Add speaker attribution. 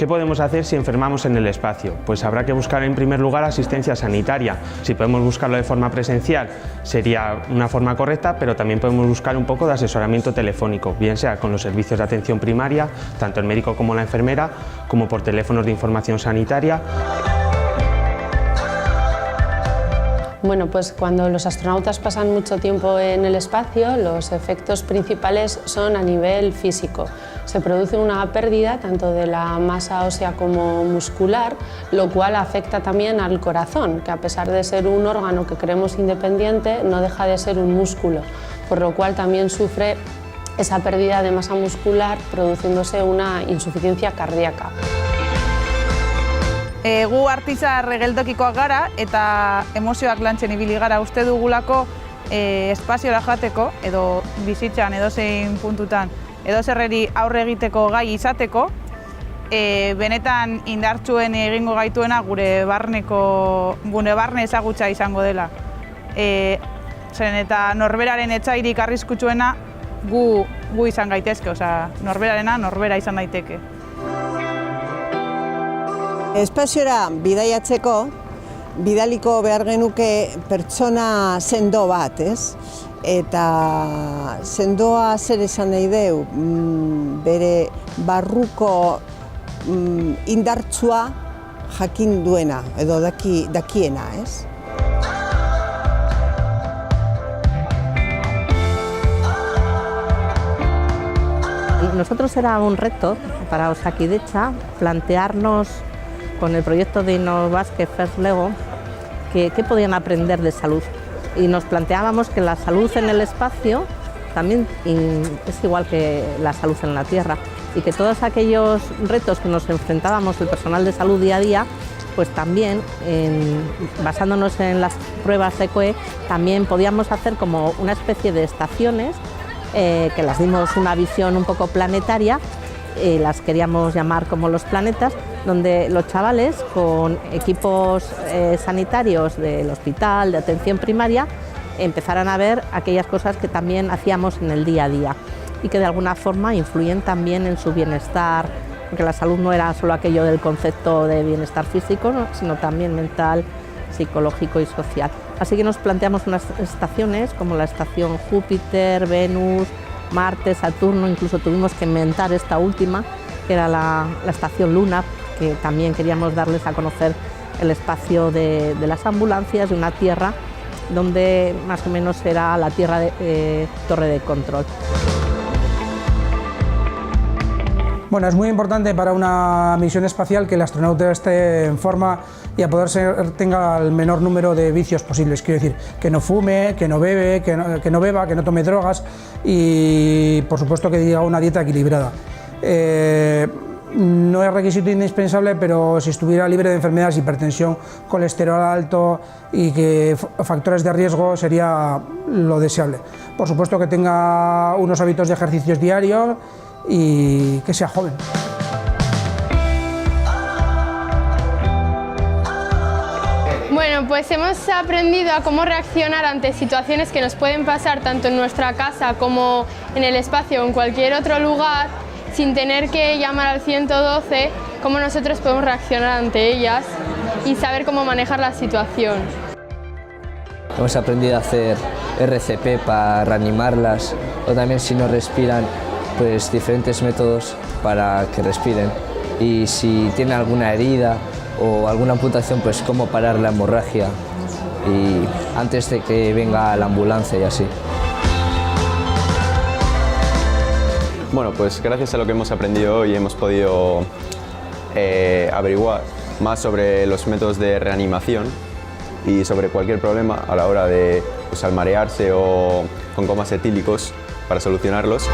Speaker 1: ¿Qué podemos hacer si enfermamos en el espacio? Pues habrá que buscar en primer lugar asistencia sanitaria. Si podemos buscarlo de forma presencial sería una forma correcta, pero también podemos buscar un poco de asesoramiento telefónico, bien sea con los servicios de atención primaria, tanto el médico como la enfermera, como por teléfonos de información sanitaria.
Speaker 2: Bueno, pues cuando los astronautas pasan mucho tiempo en el espacio, los efectos principales son a nivel físico. Se produce una pérdida tanto de la masa ósea como muscular, lo cual afecta también al corazón, que a pesar de ser un órgano que creemos independiente, no deja de ser un músculo, por lo cual también sufre esa pérdida de masa muscular, produciéndose una insuficiencia cardíaca.
Speaker 3: Gu artizar geltokikoak gara eta emozioak lantzen ibili gara uste dugulako espaziora joateko edo bizitzan edozein puntutan edozerreri aurre egiteko gai izateko benetan indartsuen egingo gaituena gure barne ezagutza izango dela. Zeren eta norberaren etsairik arriskutsuena gu izan gaitezke, osea, norberarena norbera izan daiteke.
Speaker 4: Espaziora bidaiatzeko, bidaliko behar genuke pertsona sendo bat, ez? Eta sendoa zer esan nahi deu, bere barruko indartsua jakin duena, edo dakiena, ez?
Speaker 5: Nosotros era un reto para Osakidetza plantearnos con el proyecto de Innovasque First Lego qué podían aprender de salud. Y nos planteábamos que la salud en el espacio también es igual que la salud en la Tierra y que todos aquellos retos que nos enfrentábamos el personal de salud día a día, pues también basándonos en las pruebas ECOE, también podíamos hacer como una especie de estaciones que las dimos una visión un poco planetaria, las queríamos llamar como los planetas, donde los chavales con equipos sanitarios del hospital, de atención primaria, empezaran a ver aquellas cosas que también hacíamos en el día a día y que de alguna forma influyen también en su bienestar, porque la salud no era solo aquello del concepto de bienestar físico, ¿no?, sino también mental, psicológico y social. Así que nos planteamos unas estaciones como la estación Júpiter, Venus, Marte, Saturno, incluso tuvimos que inventar esta última, que era la estación Luna, que también queríamos darles a conocer el espacio de las ambulancias de una Tierra donde más o menos era la Tierra de torre de control.
Speaker 6: Bueno, es muy importante para una misión espacial que el astronauta esté en forma y a poder ser tenga el menor número de vicios posibles. Quiero decir, que no fume, que no bebe, que no beba, que no tome drogas y, por supuesto, que diga una dieta equilibrada. No es requisito indispensable, pero si estuviera libre de enfermedades, hipertensión, colesterol alto y que factores de riesgo sería lo deseable. Por supuesto que tenga unos hábitos de ejercicios diarios y que sea joven.
Speaker 7: Bueno, pues hemos aprendido a cómo reaccionar ante situaciones que nos pueden pasar tanto en nuestra casa como en el espacio o en cualquier otro lugar, sin tener que llamar al 112, cómo nosotros podemos reaccionar ante ellas y saber cómo manejar la situación.
Speaker 8: Hemos aprendido a hacer RCP para reanimarlas o también si no respiran, pues diferentes métodos para que respiren y si tienen alguna herida o alguna amputación, pues cómo parar la hemorragia y antes de que venga la ambulancia y así.
Speaker 9: Bueno, pues gracias a lo que hemos aprendido hoy hemos podido averiguar más sobre los métodos de reanimación y sobre cualquier problema a la hora de al marearse o con comas etílicos para solucionarlos.